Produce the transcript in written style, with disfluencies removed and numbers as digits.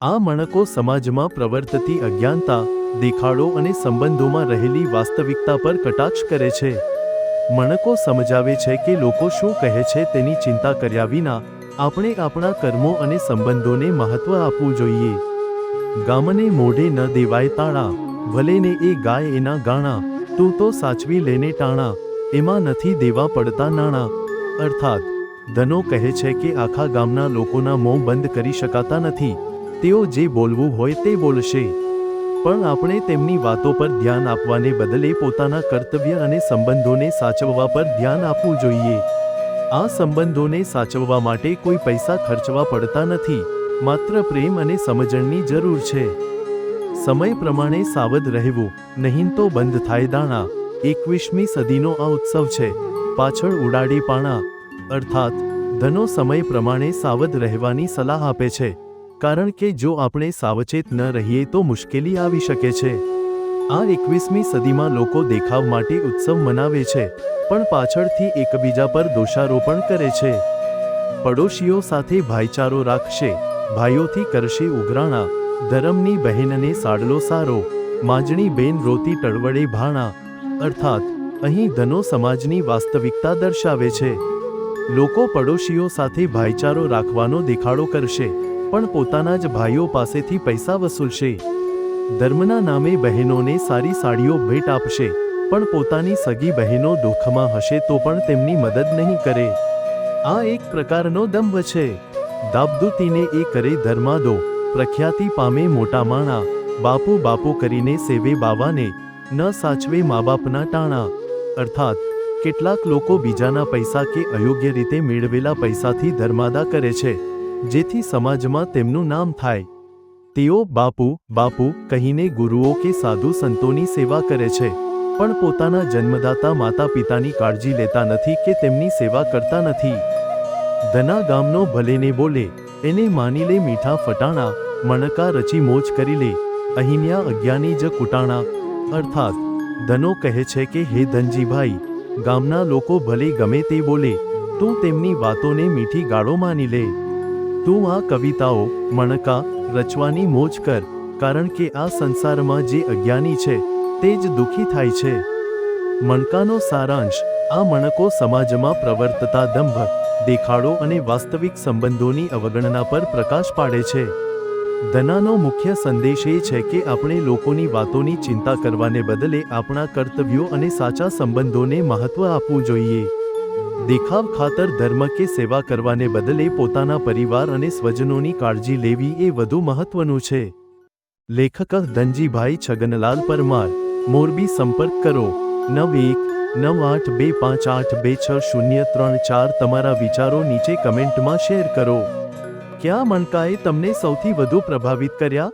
આ મણકો સમાજમાં પ્રવર્તતી અજ્ઞાનતા, દેખાડો અને સંબંધોમાં રહેલી વાસ્તવિકતા પર કટાક્ષ કરે છે. મણકો સમજાવે છે કે લોકો શું કહે છે તેની ચિંતા કર્યા વિના આપણે આપણા કર્મો અને સંબંધોને મહત્વ આપવું જોઈએ. ગામને મોઢે ન દેવાય તાળા, ભલે ને એ ગાય એના ગાણા, તું તો સાચવી લેને ટાણા, એમાં નથી દેવા પડતા નાણાં. અર્થાત ધનો કહે છે કે આખા ગામના લોકોના મોં બંધ કરી શકાતા નથી, તેઓ જે બોલવું હોય તે બોલશે. પણ આપણે તેમની વાતો પર ધ્યાન આપવાને બદલે પોતાના કર્તવ્ય અને સંબંધોને સાચવવા પર ધ્યાન આપવું જોઈએ. આ સંબંધોને સાચવવા માટે કોઈ પૈસા ખર્ચવા પડતા નથી, માત્ર પ્રેમ અને સમજણની જરૂર છે. સમય પ્રમાણે સાવધ રહેવું, નહીં તો બંધ થાય દાણા. 21મી સદીનો આ ઉત્સવ છે, પાછળ ઉડાડે પાણા. અર્થાત ધનો સમય પ્રમાણે સાવધ રહેવાની સલાહ આપે છે, કારણ કે જો આપણે સાવચેત ન રહીએ તો મુશ્કેલી આવી શકે છે. આ 21મી સદીમાં લોકો દેખાવ માટે ઉત્સવ મનાવે છે, પણ પાછળથી એકબીજા પર દોષારોપણ કરે છે. પડોશીઓ સાથે ભાઈચારો રાખશે, ભાઈઓથી કરશે ઉઘરાણા, ધરમની બહેનને સાડલો સારો, માજણી બેન રોતી ટળવળે ભાણા. અર્થાત અહીં ધનો સમાજની વાસ્તવિકતા દર્શાવે છે. લોકો પડોશીઓ સાથે ભાઈચારો રાખવાનો દેખાડો કરશે, પણ પોતાના જ ભાઈઓ પાસેથી પૈસા વસૂલશે. ધર્મના નામે બહેનોને સારી સાડીઓ ભેટ આપશે, પણ પોતાની સગી બહેનો દુઃખમાં હશે તો પણ તેમની મદદ નહીં કરે. આ એક પ્રકારનો દંભ છે. દાબદૂતીને એ કરે ધર્માદો, પ્રખ્યાતિ પામે મોટા માણા, બાપુ બાપુ કરીને સેવે બાવાને, ન સાચવે મા બાપના ટાણા. અર્થાત કેટલાક લોકો બીજાના પૈસા કે અયોગ્ય રીતે મેળવેલા પૈસાથી ધર્માદા કરે છે, જેથી સમાજમાં તેમનું નામ થાય. તેઓ બાપુ બાપુ કહીને ગુરુઓ કે સાધુ સંતોની સેવા કરે છે, પણ પોતાના જન્મદાતા માતા પિતાની કાળજી લેતા નથી કે તેમની સેવા કરતા નથી. ધના ગામનો ભલેને બોલે, એને માની લે મીઠા ફટાણા, મણકા રચી મોજ કરી લે, અહીંન્યા અજ્ઞાની જ કુટાણા. અર્થાત ધનો કહે છે કે હે ધનજીભાઈ, ગામના લોકો ભલે ગમે તે બોલે, તું તેમની વાતોને મીઠી ગાળો માની લે. તું આ કવિતાઓ, મણકા રચવાની મોજ કર, કારણ કે આ સંસારમાં જે અજ્ઞાની છે તે જ દુઃખી થાય છે. મણકાનો સારાંશ: આ મણકો સમાજમાં પ્રવર્તતા દંભ, દેખાડો અને વાસ્તવિક સંબંધોની અવગણના પર પ્રકાશ પાડે છે. ધનાનો મુખ્ય સંદેશ એ છે કે આપણે લોકોની વાતોની ચિંતા કરવાને બદલે આપણા કર્તવ્યો અને સાચા સંબંધોને મહત્વ આપવું જોઈએ. દેખાવ ખાતર ધર્મ કે સેવા કરવાને બદલે પોતાના પરિવાર અને સ્વજનોની કાળજી લેવી એ વધુ મહત્વનું છે. લેખક ધનજીભાઈ છગનલાલ પરમાર, મોરબી. સંપર્ક કરો 919825826034. તમારા વિચારો નીચે કમેન્ટમાં શેર કરો. કયા મણકાએ તમને સૌથી વધુ પ્રભાવિત કર્યા?